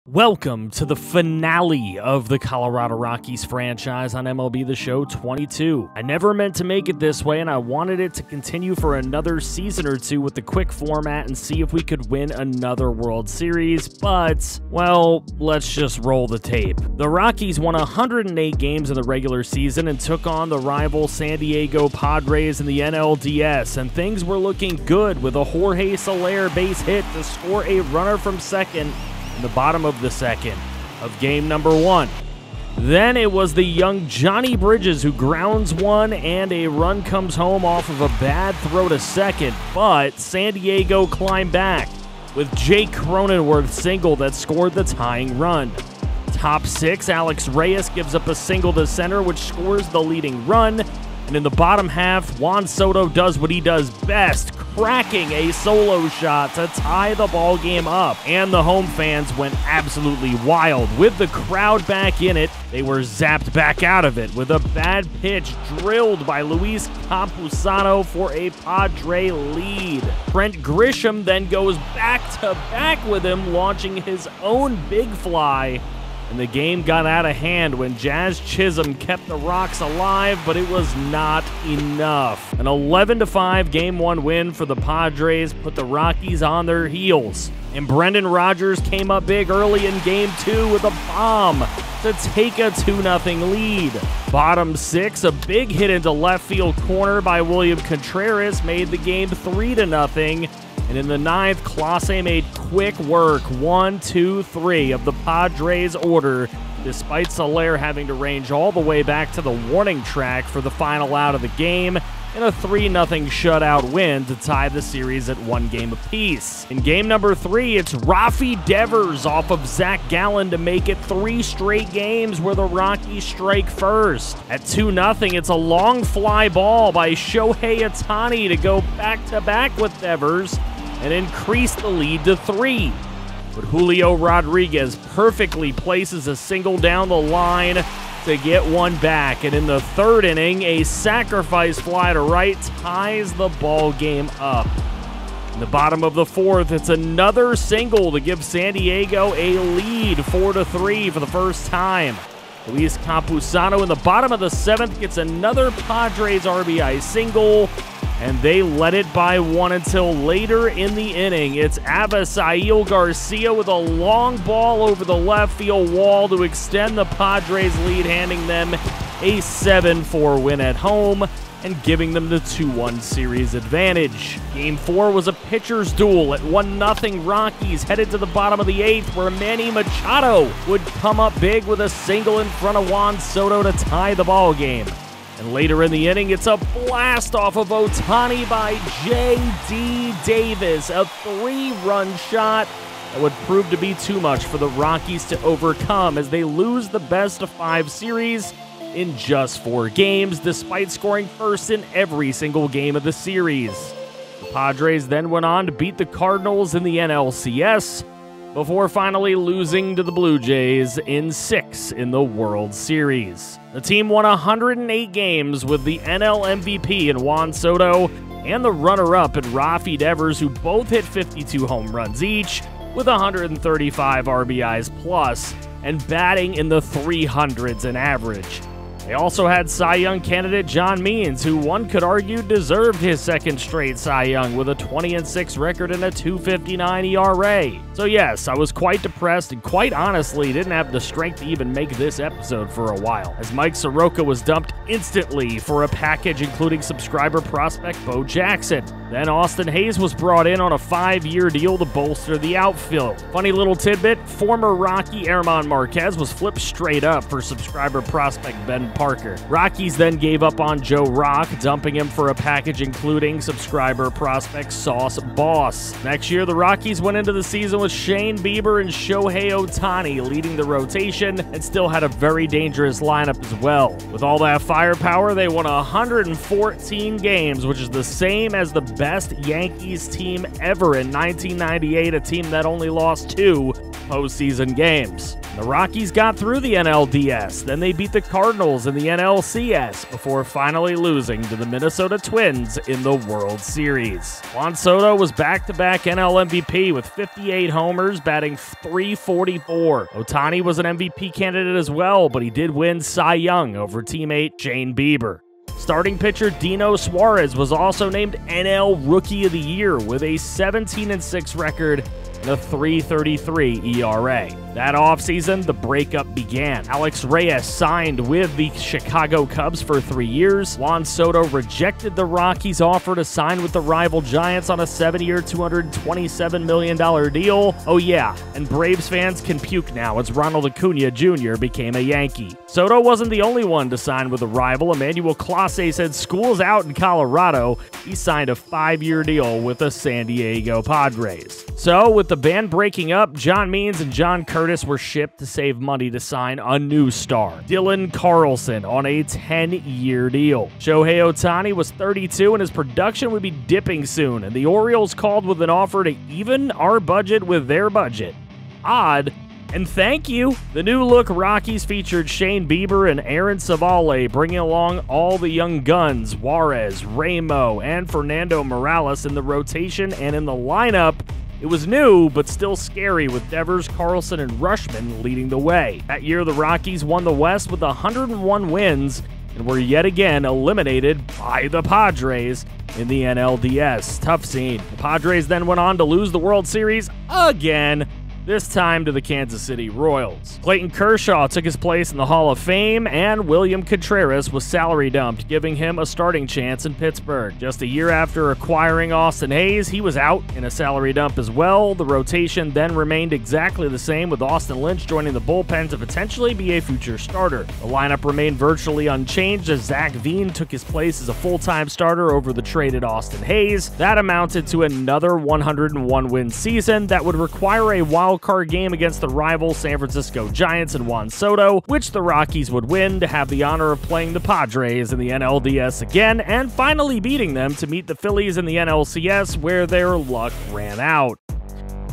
Welcome to the finale of the Colorado Rockies franchise on MLB the Show 22. I never meant to make it this way, and I wanted it to continue for another season or two with the quick format and see if we could win another World Series, but, well, let's just roll the tape. The Rockies won 108 games in the regular season and took on the rival San Diego Padres in the NLDS, and things were looking good with a Jorge Soler base hit to score a runner from second in the bottom of the second of game number one. Then it was the young Johnny Bridges who grounds one and a run comes home off of a bad throw to second, but San Diego climbed back with Jake Cronenworth's single that scored the tying run. Top six, Alex Reyes gives up a single to center which scores the leading run, and in the bottom half, Juan Soto does what he does best, cracking a solo shot to tie the ball game up. And the home fans went absolutely wild. With the crowd back in it, they were zapped back out of it with a bad pitch drilled by Luis Campusano for a Padre lead. Trent Grisham then goes back-to-back with him, launching his own big fly. And the game got out of hand when Jazz Chisholm kept the Rocks alive, but it was not enough. An 11-5 Game 1 win for the Padres put the Rockies on their heels. And Brendan Rodgers came up big early in Game 2 with a bomb to take a 2-0 lead. Bottom six, a big hit into left field corner by William Contreras made the game 3-0. And in the ninth, Clase made quick work, 1, 2, 3 of the Padres order, despite Soler having to range all the way back to the warning track for the final out of the game, in a 3-0 shutout win to tie the series at 1 game apiece. In game number 3, it's Rafi Devers off of Zach Gallen to make it 3 straight games where the Rockies strike first. At 2-0, it's a long fly ball by Shohei Ohtani to go back-to-back with Devers and increase the lead to 3. But Julio Rodriguez perfectly places a single down the line to get one back. And in the third inning, a sacrifice fly to right ties the ball game up. In the bottom of the fourth, it's another single to give San Diego a lead, 4-3 for the first time. Luis Campusano in the bottom of the seventh gets another Padres RBI single, and they led it by 1 until later in the inning. It's Avisail Garcia with a long ball over the left field wall to extend the Padres lead, handing them a 7-4 win at home and giving them the 2-1 series advantage. Game 4 was a pitcher's duel at 1-0 Rockies, headed to the bottom of the 8th, where Manny Machado would come up big with a single in front of Juan Soto to tie the ball game. And later in the inning, it's a blast off of Ohtani by J.D. Davis, a 3-run shot that would prove to be too much for the Rockies to overcome as they lose the best-of-5 series in just 4 games, despite scoring first in every single game of the series. The Padres then went on to beat the Cardinals in the NLCS, before finally losing to the Blue Jays in 6 in the World Series. The team won 108 games with the NL MVP in Juan Soto and the runner-up in Rafi Devers, who both hit 52 home runs each with 135 RBIs plus and batting in the 300s in average. They also had Cy Young candidate John Means, who one could argue deserved his second straight Cy Young with a 20-6 record and a 2.59 ERA. So yes, I was quite depressed and quite honestly didn't have the strength to even make this episode for a while, as Mike Soroka was dumped instantly for a package including subscriber prospect Bo Jackson. Then Austin Hayes was brought in on a 5-year deal to bolster the outfield. Funny little tidbit, former Rocky Herman Marquez was flipped straight up for subscriber prospect Ben Parker. Rockies then gave up on Joe Rock, dumping him for a package including subscriber prospect Sauce Boss. Next year, the Rockies went into the season with Shane Bieber and Shohei Ohtani leading the rotation and still had a very dangerous lineup as well. With all that firepower, they won 114 games, which is the same as the best Yankees team ever in 1998, a team that only lost 2 postseason games. The Rockies got through the NLDS, then they beat the Cardinals in the NLCS before finally losing to the Minnesota Twins in the World Series. Juan Soto was back-to-back NL MVP with 58 homers, batting .344. Ohtani was an MVP candidate as well, but he did win Cy Young over teammate Shane Bieber. Starting pitcher Dino Suarez was also named NL Rookie of the Year with a 17-6 record and a .333 ERA. That offseason, the breakup began. Alex Reyes signed with the Chicago Cubs for 3 years. Juan Soto rejected the Rockies' offer to sign with the rival Giants on a 7-year, $227 million deal. Oh yeah, and Braves fans can puke now as Ronald Acuna Jr. became a Yankee. Soto wasn't the only one to sign with a rival. Emmanuel Clase said school's out in Colorado. He signed a 5-year deal with the San Diego Padres. So, with the band breaking up, John Means and John Curtis were shipped to save money to sign a new star, Dylan Carlson, on a 10-year deal. Shohei Ohtani was 32 and his production would be dipping soon, and the Orioles called with an offer to even our budget with their budget. Odd, and thank you. The new look Rockies featured Shane Bieber and Aaron Savale, bringing along all the young guns, Juarez, Ramo, and Fernando Morales in the rotation and in the lineup. It was new, but still scary, with Devers, Carlson, and Rushman leading the way. That year, the Rockies won the West with 101 wins and were yet again eliminated by the Padres in the NLDS. Tough scene. The Padres then went on to lose the World Series again, this time to the Kansas City Royals. Clayton Kershaw took his place in the Hall of Fame, and William Contreras was salary dumped, giving him a starting chance in Pittsburgh. Just a year after acquiring Austin Hayes, he was out in a salary dump as well. The rotation then remained exactly the same, with Austin Lynch joining the bullpen to potentially be a future starter. The lineup remained virtually unchanged as Zach Veen took his place as a full-time starter over the traded Austin Hayes. That amounted to another 101-win season that would require a wild card game against the rival San Francisco Giants and Juan Soto, which the Rockies would win to have the honor of playing the Padres in the NLDS again and finally beating them to meet the Phillies in the NLCS, where their luck ran out.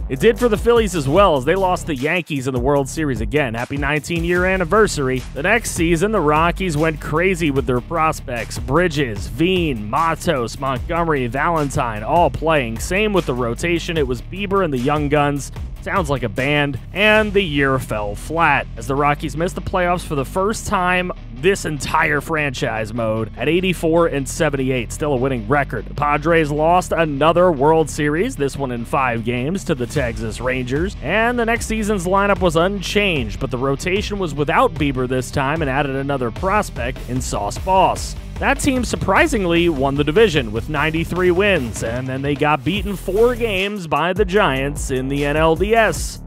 It did for the Phillies as well, as they lost the Yankees in the World Series again. Happy 19-year anniversary. The next season, the Rockies went crazy with their prospects. Bridges, Veen, Matos, Montgomery, Valentine, all playing. Same with the rotation. It was Bieber and the Young Guns. Sounds like a band. And the year fell flat, as the Rockies missed the playoffs for the first time this entire franchise mode at 84-78, still a winning record. The Padres lost another World Series, this one in 5 games, to the Texas Rangers, and the next season's lineup was unchanged, but the rotation was without Bieber this time and added another prospect in Sauce Boss. That team surprisingly won the division with 93 wins, and then they got beaten 4 games by the Giants in the NLDS,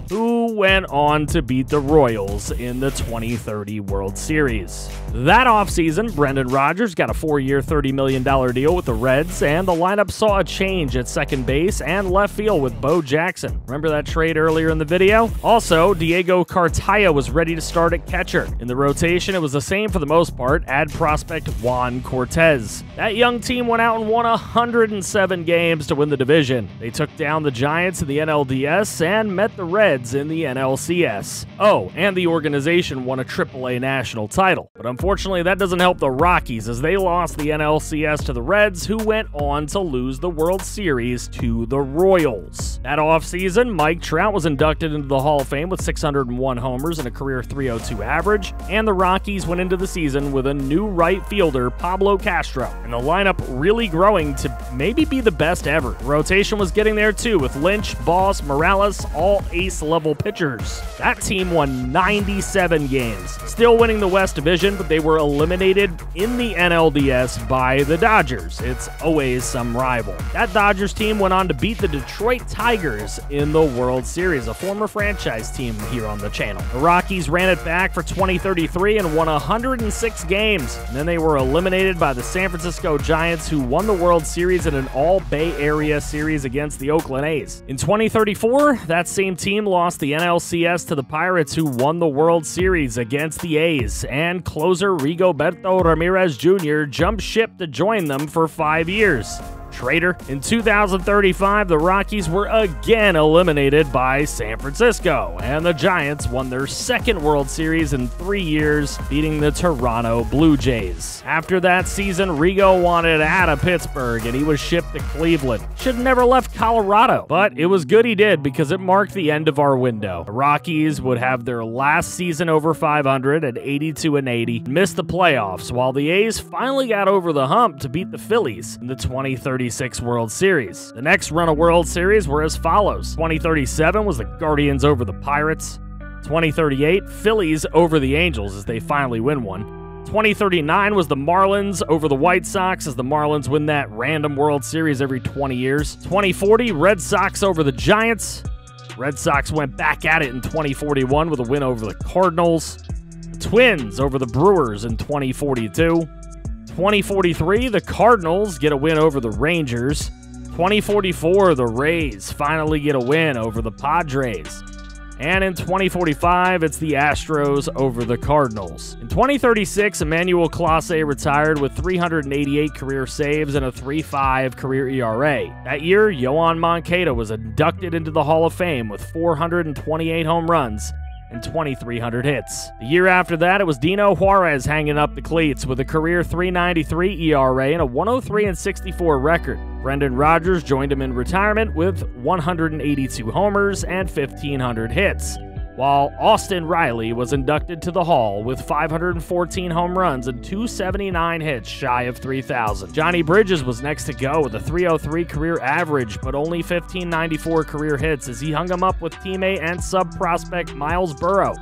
who went on to beat the Royals in the 2030 World Series. That offseason, Brendan Rodgers got a 4-year, $30 million deal with the Reds, and the lineup saw a change at second base and left field with Bo Jackson. Remember that trade earlier in the video? Also, Diego Cartaya was ready to start at catcher. In the rotation, it was the same for the most part. Add prospect Juan Cortez. That young team went out and won 107 games to win the division. They took down the Giants in the NLDS and met the Reds in the NLCS. Oh, and the organization won a AAA national title. But unfortunately, that doesn't help the Rockies, as they lost the NLCS to the Reds, who went on to lose the World Series to the Royals. That offseason, Mike Trout was inducted into the Hall of Fame with 601 homers and a career .302 average, and the Rockies went into the season with a new right fielder, Pablo Castro, and the lineup really growing to maybe be the best ever. The rotation was getting there too, with Lynch, Boss, Morales, all ace-level pitchers. That team won 97 games, still winning the West Division, but they were eliminated in the NLDS by the Dodgers. It's always some rival. That Dodgers team went on to beat the Detroit Tigers in the World Series, a former franchise team here on the channel. The Rockies ran it back for 2033 and won 106 games, and then they were eliminated by the San Francisco Giants, who won the World Series in an all-Bay Area series against the Oakland A's. In 2034, that same team lost the NLCS to the Pirates, who won the World Series against the A's, and closer Rigoberto Ramirez Jr. jumped ship to join them for 5 years. Traitor. In 2035, the Rockies were again eliminated by San Francisco, and the Giants won their second World Series in 3 years, beating the Toronto Blue Jays. After that season, Rigo wanted out of Pittsburgh, and he was shipped to Cleveland. Should have never left Colorado, but it was good he did because it marked the end of our window. The Rockies would have their last season over 500 at 82-80, missed the playoffs, while the A's finally got over the hump to beat the Phillies in the 2036 World Series. The next run of World Series were as follows. 2037 was the Guardians over the Pirates. 2038, Phillies over the Angels as they finally win one. 2039 was the Marlins over the White Sox as the Marlins win that random World Series every 20 years. 2040, Red Sox over the Giants. Red Sox went back at it in 2041 with a win over the Cardinals. The Twins over the Brewers in 2042. 2043, the Cardinals get a win over the Rangers. 2044, the Rays finally get a win over the Padres. And in 2045, it's the Astros over the Cardinals. In 2036, Emmanuel Clase retired with 388 career saves and a 3.5 career ERA. That year, Yoán Moncada was inducted into the Hall of Fame with 428 home runs and 2,300 hits. The year after that, it was Dino Juarez hanging up the cleats with a career 3.93 ERA and a 103-64 record. Brendan Rodgers joined him in retirement with 182 homers and 1,500 hits, while Austin Riley was inducted to the Hall with 514 home runs and 279 hits shy of 3,000. Johnny Bridges was next to go with a 303 career average, but only 1,594 career hits as he hung him up with teammate and sub-prospect Miles Burrow,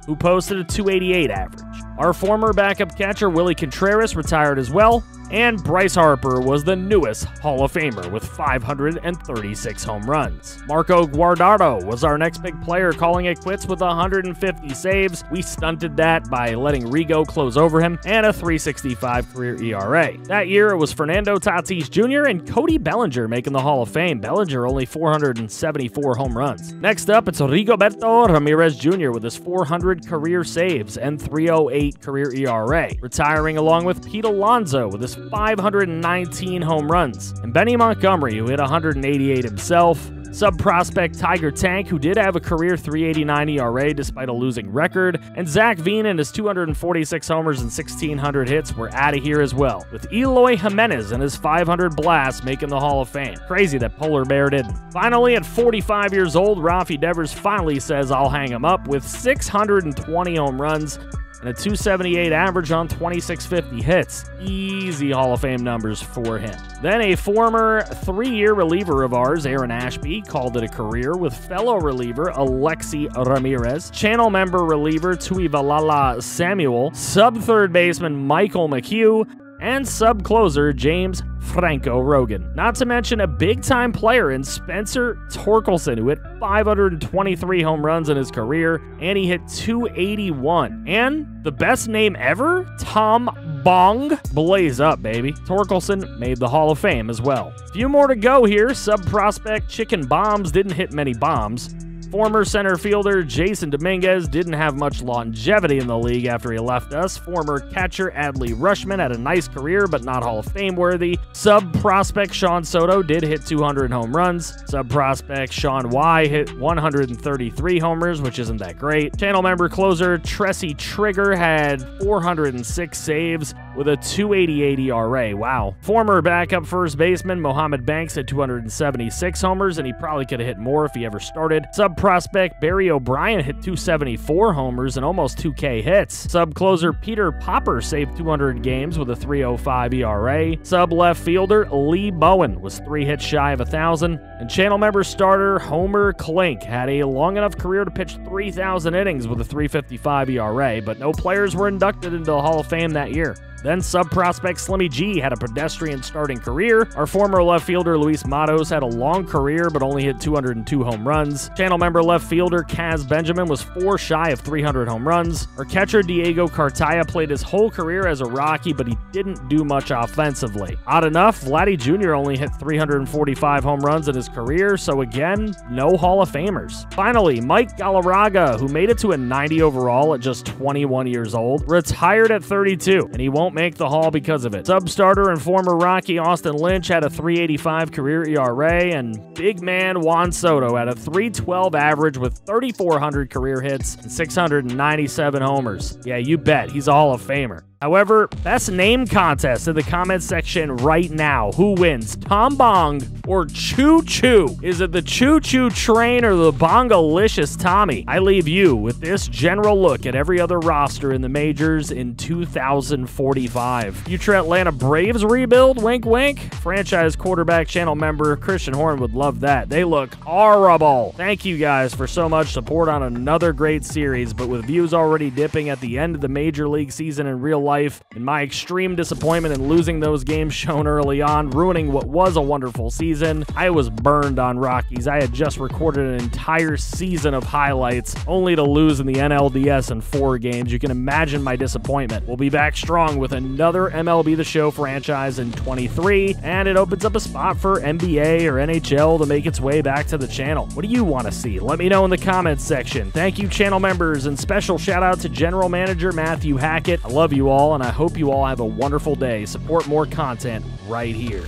who posted a 288 average. Our former backup catcher Willie Contreras retired as well, and Bryce Harper was the newest Hall of Famer with 536 home runs. Marco Guardado was our next big player, calling it quits with 150 saves. We stunted that by letting Rigo close over him, and a 3.65 career ERA. That year, it was Fernando Tatis Jr. and Cody Bellinger making the Hall of Fame. Bellinger only 474 home runs. Next up, it's Rigoberto Ramirez Jr. with his 400 career saves and 3.08 career ERA, retiring along with Pete Alonso with his 519 home runs, and Benny Montgomery, who hit 188 himself. Sub-prospect Tiger Tank, who did have a career 3.89 ERA despite a losing record, and Zach Veen and his 246 homers and 1,600 hits were out of here as well, with Eloy Jimenez and his 500 blasts making the Hall of Fame. Crazy that Polar Bear didn't. Finally, at 45 years old, Rafi Devers finally says I'll hang him up with 620 home runs and a 278 average on 2,650 hits. Easy Hall of Fame numbers for him. Then a former 3-year reliever of ours, Aaron Ashby, called it a career with fellow reliever Alexi Ramirez, channel member reliever Tuivalala Samuel, sub-third baseman Michael McHugh, and sub-closer James Franco Rogan. Not to mention a big-time player in Spencer Torkelson, who hit 523 home runs in his career, and he hit 281. And the best name ever, Tom Bong. Blaze up, baby. Torkelson made the Hall of Fame as well. Few more to go here. Sub-prospect Chicken Bombs didn't hit many bombs. Former center fielder Jason Dominguez didn't have much longevity in the league after he left us. Former catcher Adley Rutschman had a nice career, but not Hall of Fame worthy. Sub-prospect Sean Soto did hit 200 home runs. Sub-prospect Sean Y hit 133 homers, which isn't that great. Channel member closer Tressie Trigger had 406 saves with a 2.88 ERA. Wow. Former backup first baseman Mohammed Banks had 276 homers, and he probably could have hit more if he ever started. Sub-prospect Barry O'Brien hit 274 homers and almost 2K hits. Sub-closer Peter Popper saved 200 games with a 3.05 ERA. Sub-left fielder Lee Bowen was 3 hits shy of 1,000. And channel member starter Homer Klink had a long enough career to pitch 3,000 innings with a 3.55 ERA, but no players were inducted into the Hall of Fame that year. Then sub-prospect Slimmy G had a pedestrian starting career. Our former left fielder Luis Matos had a long career but only hit 202 home runs. Channel member left fielder Kaz Benjamin was 4 shy of 300 home runs. Our catcher Diego Cartaya played his whole career as a Rocky, but he didn't do much offensively. Odd enough, Vladdy Jr. only hit 345 home runs in his career, so again, no Hall of Famers. Finally, Mike Galarraga, who made it to a 90 overall at just 21 years old, retired at 32, and he won't won't make the Hall because of it. Sub-starter and former Rocky Austin Lynch had a 3.85 career ERA, and big man Juan Soto had a 3.12 average with 3,400 career hits and 697 homers. Yeah, you bet. He's a Hall of Famer. However, best name contest in the comment section right now. Who wins, Tom Bong or Choo Choo? Is it the Choo Choo Train or the Bongalicious Tommy? I leave you with this general look at every other roster in the majors in 2045. Future Atlanta Braves rebuild? Wink, wink. Franchise quarterback channel member Christian Horn would love that. They look horrible. Thank you guys for so much support on another great series, but with views already dipping at the end of the major league season in real life, and my extreme disappointment in losing those games shown early on, ruining what was a wonderful season, I was burned on Rockies. I had just recorded an entire season of highlights, only to lose in the NLDS in 4 games. You can imagine my disappointment. We'll be back strong with another MLB The Show franchise in 23, and it opens up a spot for NBA or NHL to make its way back to the channel. What do you want to see? Let me know in the comments section. Thank you, channel members, and special shout out to General Manager Matthew Hackett. I love you all, and I hope you all have a wonderful day. Support more content right here.